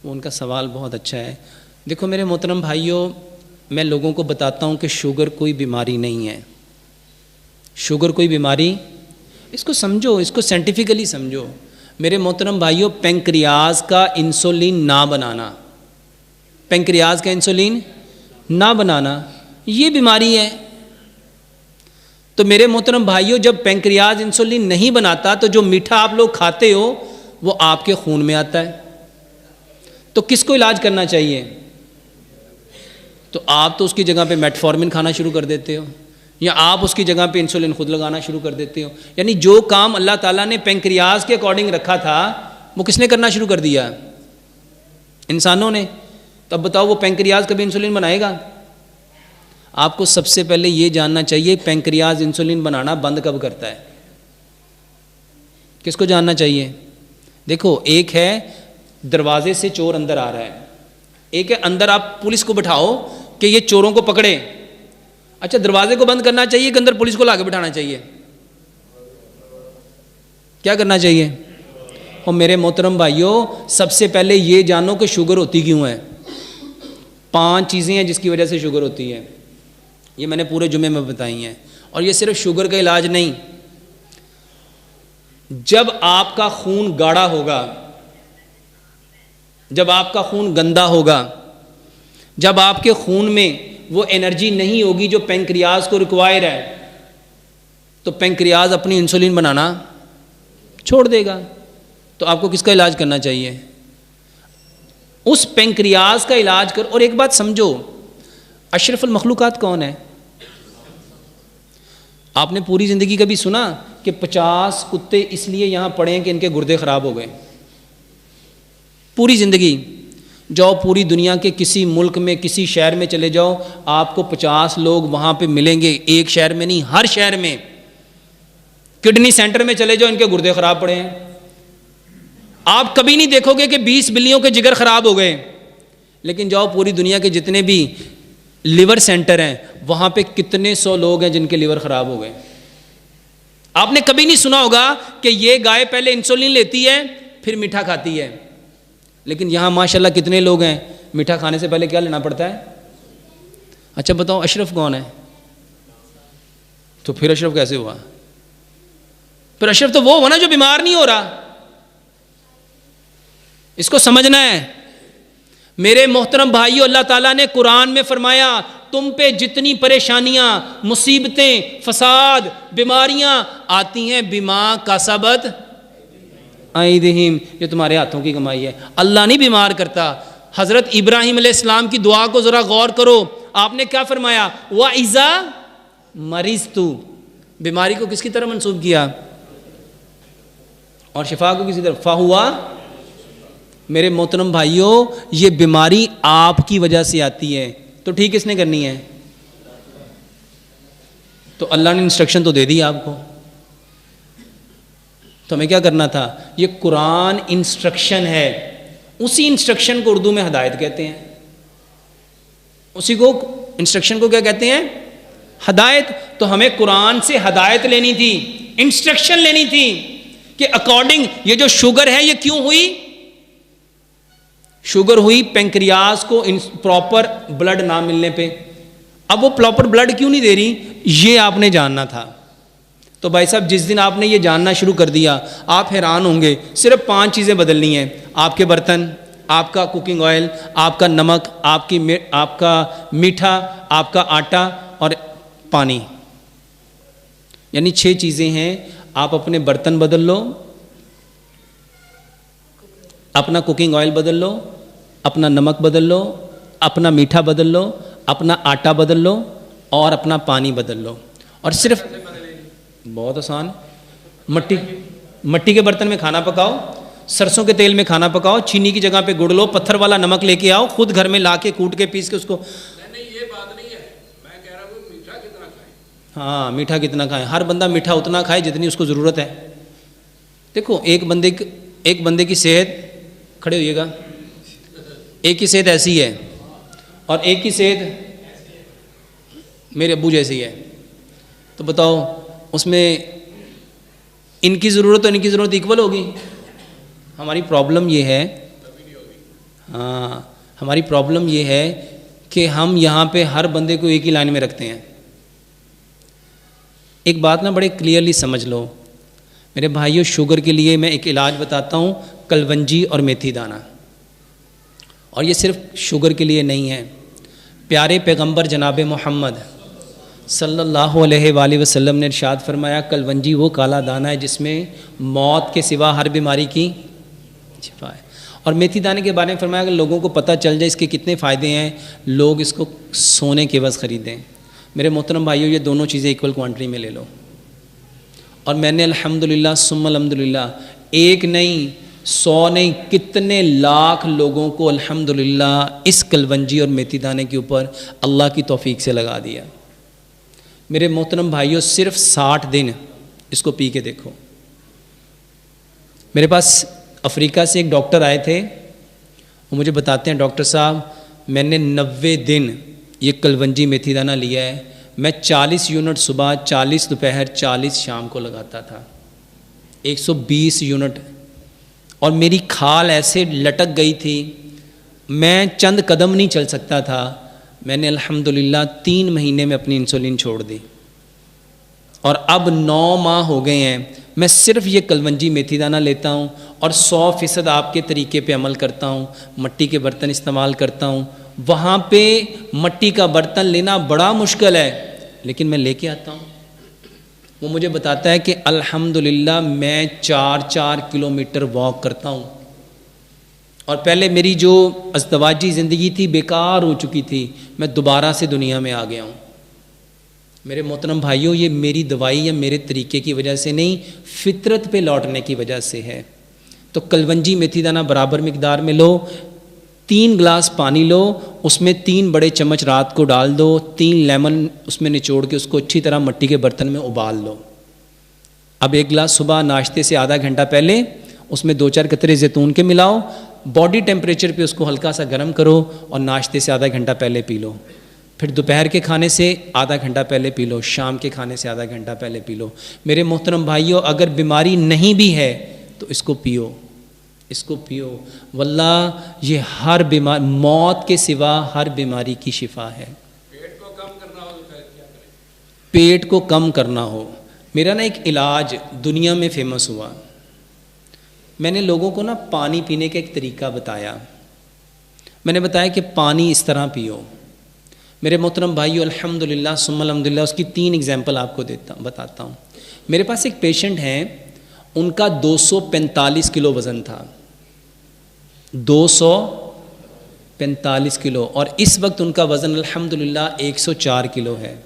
वो उनका सवाल बहुत अच्छा है। देखो मेरे मोहतरम भाइयों, मैं लोगों को बताता हूँ कि शुगर कोई बीमारी नहीं है। शुगर कोई बीमारी, इसको समझो, इसको साइंटिफिकली समझो मेरे मोहतरम भाइयों। पेंक्रियाज का इंसुलिन ना बनाना, पेंक्रियाज का इंसुलिन ना बनाना, ये बीमारी है। तो मेरे मोहतरम भाइयों, जब पेंक्रियाज इंसुलिन नहीं बनाता तो जो मीठा आप लोग खाते हो वो आपके खून में आता है। तो किसको इलाज करना चाहिए? तो आप तो उसकी जगह पे मेटफॉर्मिन खाना शुरू कर देते हो, या आप उसकी जगह पे इंसुलिन खुद लगाना शुरू कर देते हो। यानी जो काम अल्लाह ताला ने पेंक्रियाज के अकॉर्डिंग रखा था वो किसने करना शुरू कर दिया? इंसानों ने। तब बताओ वो पेंक्रियाज कभी इंसुलिन बनाएगा? आपको सबसे पहले ये जानना चाहिए पेंक्रियाज इंसुलिन बनाना बंद कब करता है। किसको जानना चाहिए? देखो, एक है दरवाजे से चोर अंदर आ रहा है, एक है अंदर आप पुलिस को बिठाओ कि ये चोरों को पकड़े। अच्छा, दरवाजे को बंद करना चाहिए कि अंदर पुलिस को लाके बिठाना चाहिए? क्या करना चाहिए? और मेरे मोहतरम भाइयों, सबसे पहले ये जानो कि शुगर होती क्यों है। 5 चीज़ें हैं जिसकी वजह से शुगर होती है, ये मैंने पूरे जुमे में बताई हैं। और ये सिर्फ शुगर का इलाज नहीं, जब आपका खून गाढ़ा होगा, जब आपका खून गंदा होगा, जब आपके खून में वो एनर्जी नहीं होगी जो पेंक्रियाज को रिक्वायर है, तो पेंक्रियाज अपनी इंसुलिन बनाना छोड़ देगा। तो आपको किसका इलाज करना चाहिए? उस पेंक्रियाज का इलाज कर। और एक बात समझो, अशरफुल मखलूकात कौन है? आपने पूरी ज़िंदगी कभी सुना कि 50 कुत्ते इसलिए यहाँ पड़े हैं कि इनके गुर्दे ख़राब हो गए? पूरी ज़िंदगी जाओ, पूरी दुनिया के किसी मुल्क में, किसी शहर में चले जाओ, आपको 50 लोग वहाँ पे मिलेंगे, एक शहर में नहीं, हर शहर में। किडनी सेंटर में चले जाओ, इनके गुर्दे ख़राब पड़े हैं। आप कभी नहीं देखोगे कि 20 बिल्लियों के जिगर ख़राब हो गए। लेकिन जाओ, पूरी दुनिया के जितने भी लिवर सेंटर हैं, वहाँ पे कितने 100 लोग हैं जिनके लिवर ख़राब हो गए। आपने कभी नहीं सुना होगा कि ये गाय पहले इंसुलिन लेती है फिर मीठा खाती है। लेकिन यहाँ माशाल्लाह कितने लोग हैं, मीठा खाने से पहले क्या लेना पड़ता है? अच्छा बताओ, अशरफ कौन है? तो फिर अशरफ कैसे हुआ? फिर अशरफ तो वो हुआ ना जो बीमार नहीं हो रहा। इसको समझना है मेरे मोहतरम भाइयों। अल्लाह ताला ने कुरान में फरमाया, तुम पे जितनी परेशानियां, मुसीबतें, फसाद, बीमारियां आती हैं, बिमा का सबत आइदिहिम, ये तुम्हारे हाथों की कमाई है। अल्लाह नहीं बीमार करता। हज़रत इब्राहिम अलैहिस्सलाम की दुआ को ज़रा गौर करो। आपने क्या फरमाया? व इज़ा मरिज़तु, बीमारी को किसकी तरफ मंसूब किया? और शिफा को किसी तरफ? फ़हुआ। मेरे मोहतरम भाइयों, ये बीमारी आपकी वजह से आती है, तो ठीक किसने करनी है? तो अल्लाह ने इंस्ट्रक्शन तो दे दी आपको, तो हमें क्या करना था? ये कुरान इंस्ट्रक्शन है, उसी इंस्ट्रक्शन को उर्दू में हदायत कहते हैं। उसी को इंस्ट्रक्शन को क्या कहते हैं? हदायत। तो हमें कुरान से हदायत लेनी थी, इंस्ट्रक्शन लेनी थी कि अकॉर्डिंग ये जो शुगर है ये क्यों हुई? शुगर हुई पेंक्रियाज को प्रॉपर ब्लड ना मिलने पे। अब वो प्रॉपर ब्लड क्यों नहीं दे रही, ये आपने जानना था। तो भाई साहब, जिस दिन आपने ये जानना शुरू कर दिया, आप हैरान होंगे। सिर्फ 5 चीज़ें बदलनी हैं, आपके बर्तन, आपका कुकिंग ऑयल, आपका नमक, आपका मीठा, आपका आटा और पानी। यानी 6 चीज़ें हैं। आप अपने बर्तन बदल लो, अपना कुकिंग ऑयल बदल लो, अपना नमक बदल लो, अपना मीठा बदल लो, अपना आटा बदल लो और अपना पानी बदल लो। और सिर्फ बहुत आसान, मट्टी के बर्तन में खाना पकाओ, सरसों के तेल में खाना पकाओ, चीनी की जगह पे गुड़ लो, पत्थर वाला नमक लेके आओ, खुद घर में ला के कूट के पीस के उसको। नहीं, ये बात नहीं है, मैं कह रहा हूँ मीठा कितना खाएं। हाँ, मीठा कितना खाएं? हर बंदा मीठा उतना खाए जितनी उसको ज़रूरत है। देखो, एक बंदे की सेहत, खड़े होइएगा, एक की सेहत ऐसी है और एक की सेहत मेरे अब्बू जैसी है। तो बताओ, उसमें इनकी ज़रूरत और इनकी ज़रूरत इक्वल होगी? हमारी प्रॉब्लम ये है, हाँ, हमारी प्रॉब्लम ये है कि हम यहाँ पे हर बंदे को एक ही लाइन में रखते हैं। एक बात ना बड़े क्लियरली समझ लो मेरे भाइयों, शुगर के लिए मैं एक इलाज बताता हूँ, कलवंजी और मेथी दाना। और ये सिर्फ शुगर के लिए नहीं है। प्यारे पैगंबर जनाब मोहम्मद सल्लल्लाहु अलैहि वसल्लम ने इरशाद फरमाया, कलवंजी वो काला दाना है जिसमें मौत के सिवा हर बीमारी की शिफा है। और मेथी दाने के बारे में फरमाया, अगर लोगों को पता चल जाए इसके कितने फ़ायदे हैं, लोग इसको सोने के बस ख़रीदें। मेरे मोहतरम भाइयों, ये दोनों चीज़ें इक्वल क्वांटिटी में ले लो। और मैंने अल्हम्दुलिल्लाह सुम्मा अल्हम्दुलिल्लाह एक नहीं 100 नहीं कितने लाख लोगों को अल्हम्दुलिल्लाह इस कलवंजी और मेथी दाने के ऊपर अल्लाह की तौफीक से लगा दिया। मेरे मोहतरम भाइयों, सिर्फ 60 दिन इसको पी के देखो। मेरे पास अफ्रीका से एक डॉक्टर आए थे, वो मुझे बताते हैं, डॉक्टर साहब मैंने 90 दिन ये कलवंजी मेथी दाना लिया है, मैं 40 यूनिट सुबह, 40 दोपहर, 40 शाम को लगाता था, 120 यूनिट। और मेरी खाल ऐसे लटक गई थी, मैं चंद कदम नहीं चल सकता था। मैंने अल्हम्दुलिल्लाह 3 महीने में अपनी इंसुलिन छोड़ दी और अब 9 माह हो गए हैं मैं सिर्फ ये कलवंजी मेथी दाना लेता हूँ और 100% आपके तरीके पे अमल करता हूँ। मट्टी के बर्तन इस्तेमाल करता हूँ। वहाँ पे मट्टी का बर्तन लेना बड़ा मुश्किल है, लेकिन मैं लेके आता हूँ। वो मुझे बताता है कि अल्हम्दुलिल्लाह मैं 4-4 किलोमीटर वॉक करता हूँ। और पहले मेरी जो अज़दवाजी ज़िंदगी थी बेकार हो चुकी थी, मैं दोबारा से दुनिया में आ गया हूँ। मेरे मोहतरम भाइयों, ये मेरी दवाई या मेरे तरीके की वजह से नहीं, फितरत पे लौटने की वजह से है। तो कलवंजी मेथी दाना बराबर मिकदार में लो, 3 गिलास पानी लो, उसमें 3 बड़े चम्मच रात को डाल दो, 3 लेमन उसमें निचोड़ के उसको अच्छी तरह मट्टी के बर्तन में उबाल लो। अब 1 गिलास सुबह नाश्ते से आधा घंटा पहले उसमें 2-4 कतरे जैतून के मिलाओ, बॉडी टेम्परेचर पे उसको हल्का सा गर्म करो और नाश्ते से आधा घंटा पहले पी लो। फिर दोपहर के खाने से आधा घंटा पहले पी लो, शाम के खाने से आधा घंटा पहले पी लो। मेरे मोहतरम भाइयों, अगर बीमारी नहीं भी है तो इसको पियो, इसको पियो। वल्लाह ये हर बीमारी, मौत के सिवा हर बीमारी की शिफा है। पेट को कम करना हो तो फिर क्या करें? पेट को कम करना हो, मेरा ना एक इलाज दुनिया में फेमस हुआ। मैंने लोगों को ना पानी पीने का एक तरीका बताया। मैंने बताया कि पानी इस तरह पियो। मेरे मोहतरम भाइयों, अल्हम्दुलिल्लाह सुम्मा अल्हम्दुलिल्लाह, उसकी 3 एग्जाम्पल आपको बताता हूँ। मेरे पास एक पेशेंट हैं, उनका 245 किलो वज़न था, 245 किलो, और इस वक्त उनका वज़न अल्हम्दुलिल्लाह 104 किलो है।